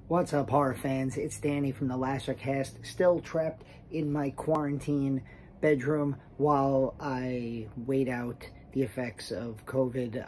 What's up, horror fans? It's Danny from the Lasercast, still trapped in my quarantine bedroom while I wait out the effects of COVID.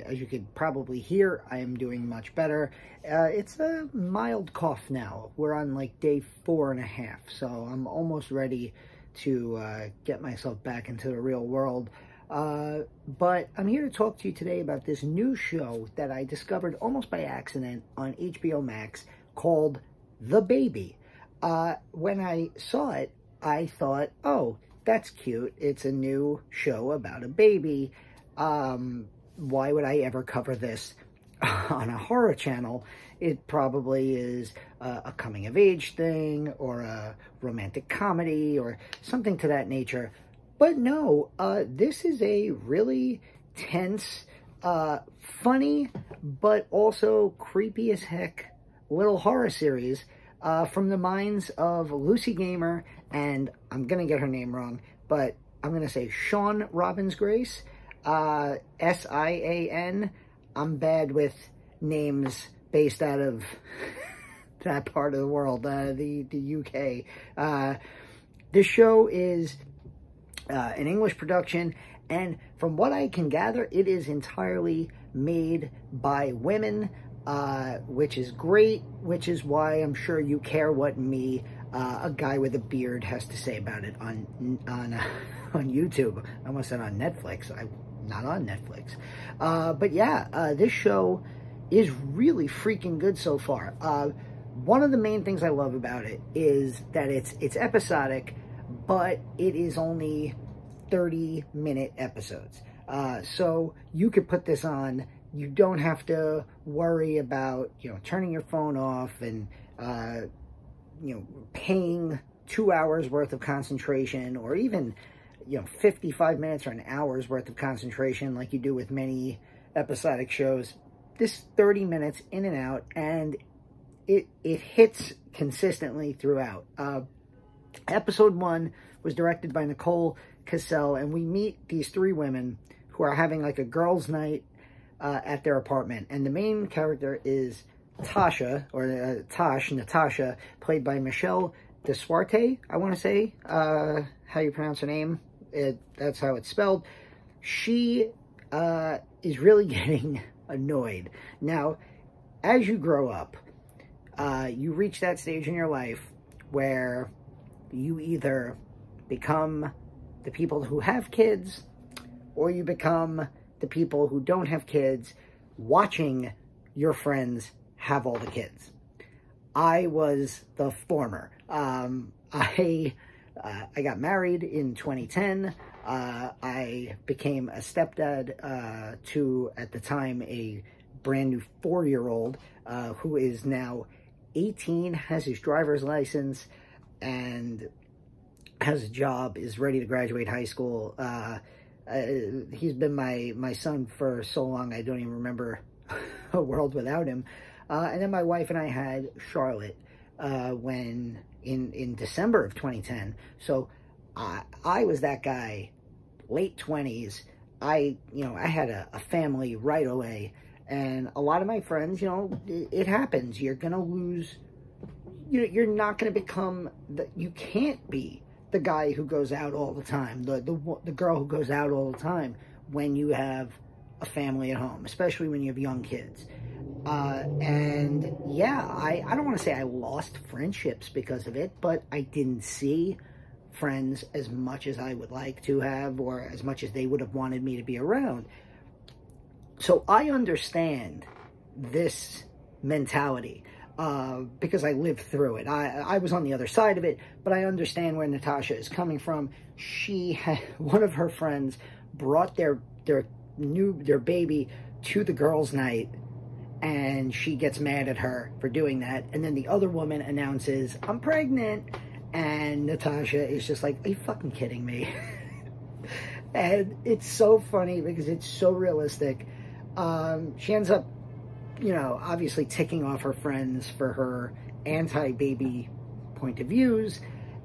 As you could probably hear, I am doing much better. It's a mild cough now. We're on like day 4.5, so I'm almost ready to get myself back into the real world. But I'm here to talk to you today about this new show that I discovered almost by accident on HBO Max called The Baby. When I saw it, I thought, oh, that's cute. It's a new show about a baby. Why would I ever cover this on a horror channel? It probably is a coming-of-age thing or a romantic comedy or something to that nature. But no, this is a really tense, funny, but also creepy as heck little horror series from the minds of Lucy Gamer and, I'm going to get her name wrong, but I'm going to say Sean Robbins Grace, S-I-A-N. I'm bad with names based out of that part of the world, the UK. This show is an English production, and from what I can gather, it is entirely made by women, which is great, which is why I'm sure you care what me, a guy with a beard, has to say about it on YouTube. I almost said on Netflix. I'm not on Netflix. But yeah, this show is really freaking good so far. One of the main things I love about it is that it's episodic, but it is only 30-minute episodes. So you could put this on. You don't have to worry about, turning your phone off and, paying 2 hours worth of concentration, or even, 55 minutes or an hour's worth of concentration like you do with many episodic shows. This 30 minutes in and out, and it hits consistently throughout. Episode 1 was directed by Nicole Cassell, and we meet these 3 women who are having like a girls' night at their apartment. And the main character is Natasha, played by Michelle de Swarte, I want to say, how you pronounce her name. That's how it's spelled. She is really getting annoyed. Now, as you grow up, you reach that stage in your life where you either become the people who have kids, or you become the people who don't have kids, watching your friends have all the kids. I was the former. I got married in 2010. I became a stepdad to, at the time, a brand new 4-year-old who is now 18, has his driver's license, and has a job, is ready to graduate high school. He's been my son for so long, I don't even remember a world without him. And then my wife and I had Charlotte when in December of 2010. So I was that guy, late 20s. I had a family right away. And a lot of my friends, it happens. You're going to lose. You're not going to become, you can't be the guy who goes out all the time, the girl who goes out all the time when you have a family at home, especially when you have young kids. And yeah, I don't want to say I lost friendships because of it, but I didn't see friends as much as I would like to have, or as much as they would have wanted me to be around. So I understand this mentality. Because I lived through it. I was on the other side of it, but I understand where Natasha is coming from. She had, one of her friends brought their baby to the girls' night, and she gets mad at her for doing that. And then the other woman announces, "I'm pregnant," and Natasha is just like, "Are you fucking kidding me?" And it's so funny because it's so realistic. She ends up, obviously ticking off her friends for her anti-baby point of views,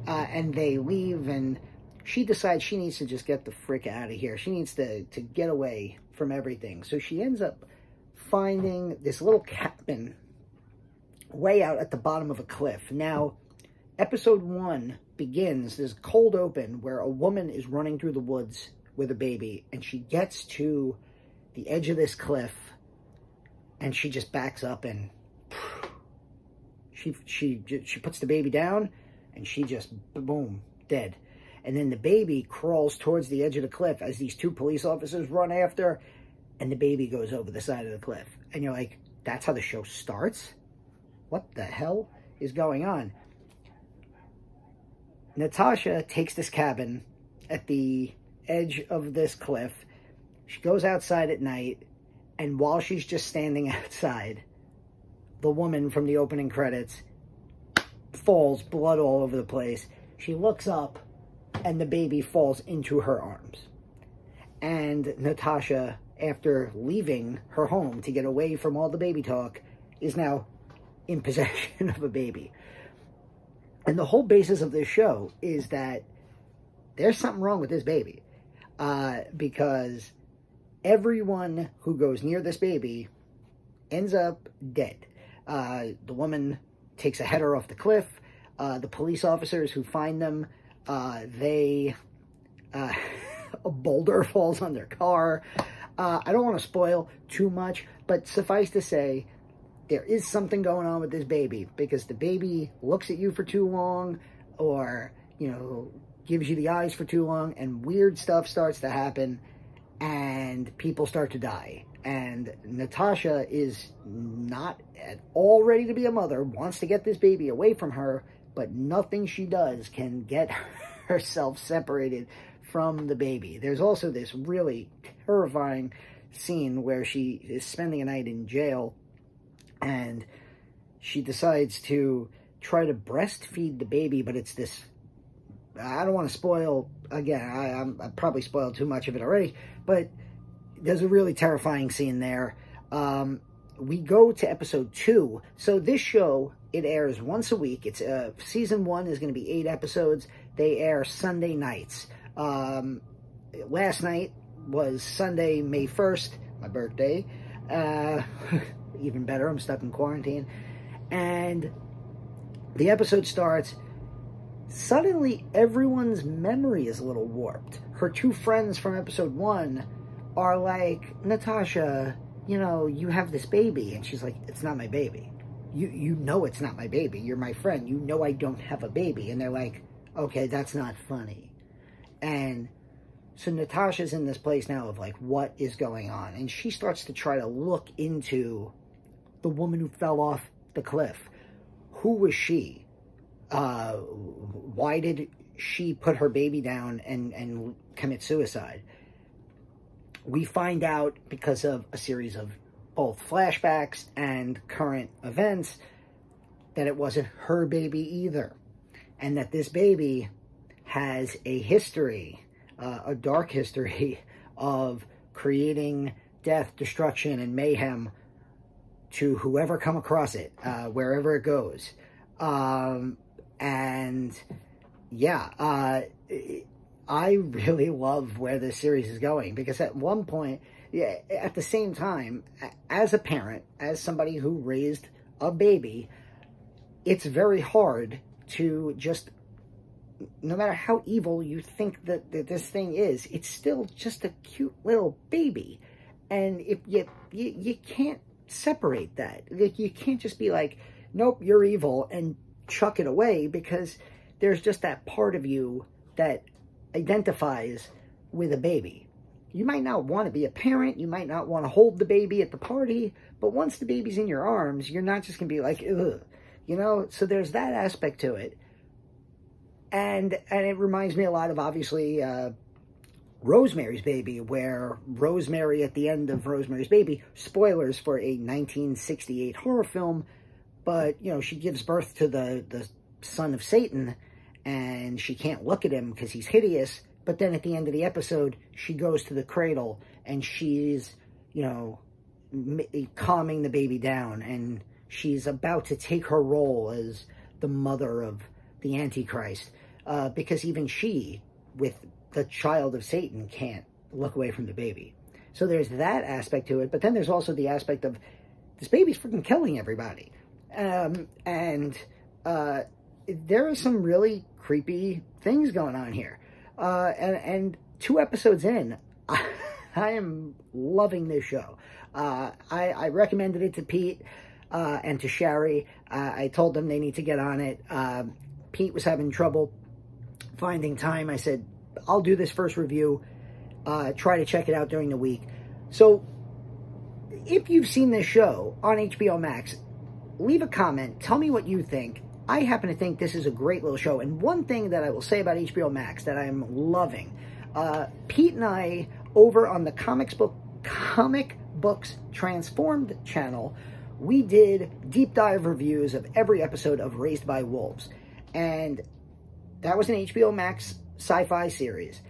and they leave, and she decides she needs to just get the frick out of here. She needs to get away from everything. So she ends up finding this little cabin way out at the bottom of a cliff. Now, episode 1 begins this cold open where a woman is running through the woods with a baby, and she gets to the edge of this cliff, and she just backs up, and she puts the baby down, and she just, boom, dead. And then the baby crawls towards the edge of the cliff as these 2 police officers run after, and the baby goes over the side of the cliff. And you're like, that's how the show starts? What the hell is going on? Natasha takes this cabin at the edge of this cliff. She goes outside at night, and while she's just standing outside, the woman from the opening credits falls, blood all over the place. She looks up, and the baby falls into her arms. And Natasha, after leaving her home to get away from all the baby talk, is now in possession of a baby. And the whole basis of this show is that there's something wrong with this baby. Because everyone who goes near this baby ends up dead. The woman takes a header off the cliff. The police officers who find them, a boulder falls on their car. I don't want to spoil too much, but suffice to say, there is something going on with this baby, because the baby looks at you for too long, or, you know, gives you the eyes for too long, and weird stuff starts to happen, and people start to die. And Natasha is not at all ready to be a mother, wants to get this baby away from her, but nothing she does can get herself separated from the baby. There's also this really terrifying scene where she is spending a night in jail, and she decides to try to breastfeed the baby, but it's this, I don't want to spoil, again, I probably spoiled too much of it already, but there's a really terrifying scene there. We go to episode 2. So this show, it airs once a week. It's season 1 is going to be 8 episodes. They air Sunday nights. Last night was Sunday, May 1st, my birthday. Even better, I'm stuck in quarantine. And the episode starts. Suddenly, everyone's memory is a little warped. Her 2 friends from episode 1 are like, Natasha, you know, you have this baby. And she's like, it's not my baby. You know it's not my baby. You're my friend. You know I don't have a baby. And they're like, okay, that's not funny. And so Natasha's in this place now of like, what is going on? And she starts to try to look into the woman who fell off the cliff. Who was she? Why did she put her baby down and commit suicide? We find out because of a series of both flashbacks and current events that it wasn't her baby either. And that this baby has a history, a dark history of creating death, destruction, and mayhem to whoever come across it, wherever it goes. And yeah, I really love where this series is going, because at one point, yeah, at the same time, as a parent, as somebody who raised a baby, it's very hard to just, no matter how evil you think that this thing is, it's still just a cute little baby. And if you can't separate that. Like, you can't just be like, nope, you're evil, and chuck it away, because there's just that part of you that identifies with a baby. You might not want to be a parent, you might not want to hold the baby at the party, but once the baby's in your arms, you're not just going to be like, ugh, you know? So there's that aspect to it. And it reminds me a lot of, obviously, Rosemary's Baby, where Rosemary, at the end of Rosemary's Baby, spoilers for a 1968 horror film, but, you know, she gives birth to the son of Satan, and she can't look at him because he's hideous, but then at the end of the episode, she goes to the cradle, and she's, you know, calming the baby down, and she's about to take her role as the mother of the Antichrist, because even she, with the child of Satan, can't look away from the baby. So there's that aspect to it, but then there's also the aspect of, this baby's freaking killing everybody. And there are some really creepy things going on here. And 2 episodes in, I am loving this show. I recommended it to Pete and to Sherry. I told them they need to get on it. Pete was having trouble finding time. I said, I'll do this first review. Try to check it out during the week. So, if you've seen this show on HBO Max, leave a comment. Tell me what you think. I happen to think this is a great little show. And one thing that I will say about HBO Max that I'm loving, Pete and I, over on the Comic Books Transformed channel, we did deep dive reviews of every episode of Raised by Wolves. And that was an HBO Max sci-fi series.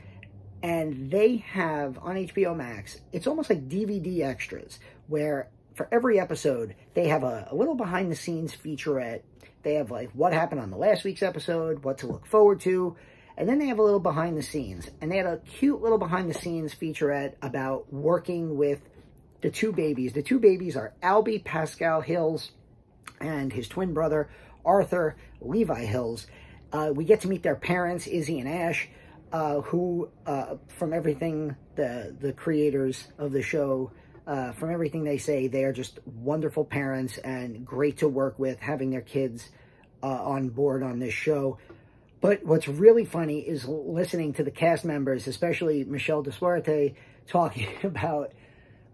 And they have, on HBO Max, it's almost like DVD extras, where for every episode, they have a little behind-the-scenes featurette. They have, like, what happened on the last week's episode, what to look forward to, and then they have a little behind-the-scenes. And they had a cute little behind-the-scenes featurette about working with the 2 babies. The 2 babies are Albie Pascal Hills and his twin brother, Arthur Levi Hills. We get to meet their parents, Izzy and Ash, who, from everything the creators of the show, from everything they say, they are just wonderful parents and great to work with, having their kids on board on this show. But what's really funny is listening to the cast members, especially Michelle de Swarte, talking about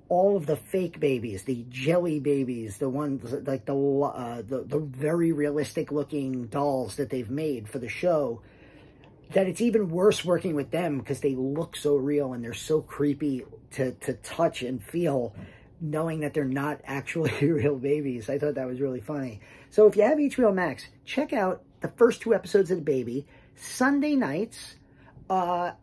all of the fake babies, the jelly babies, the ones like the very realistic looking dolls that they've made for the show, that it's even worse working with them because they look so real and they're so creepy to touch and feel, knowing that they're not actually real babies. I thought that was really funny. So if you have HBO Max, check out the first 2 episodes of The Baby. Sunday nights, I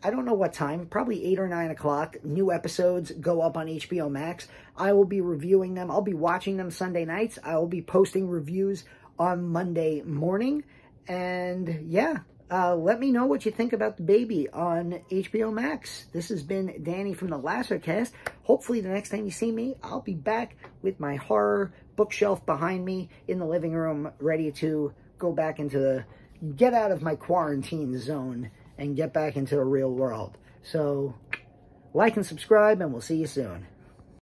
don't know what time, probably 8 or 9 o'clock, new episodes go up on HBO Max. I will be reviewing them. I'll be watching them Sunday nights. I will be posting reviews on Monday morning. And yeah, let me know what you think about The Baby on HBO Max. This has been Danny from the Lassercast. Hopefully the next time you see me, I'll be back with my horror bookshelf behind me in the living room, ready to go back into get out of my quarantine zone and get back into the real world. So, like and subscribe, and we'll see you soon.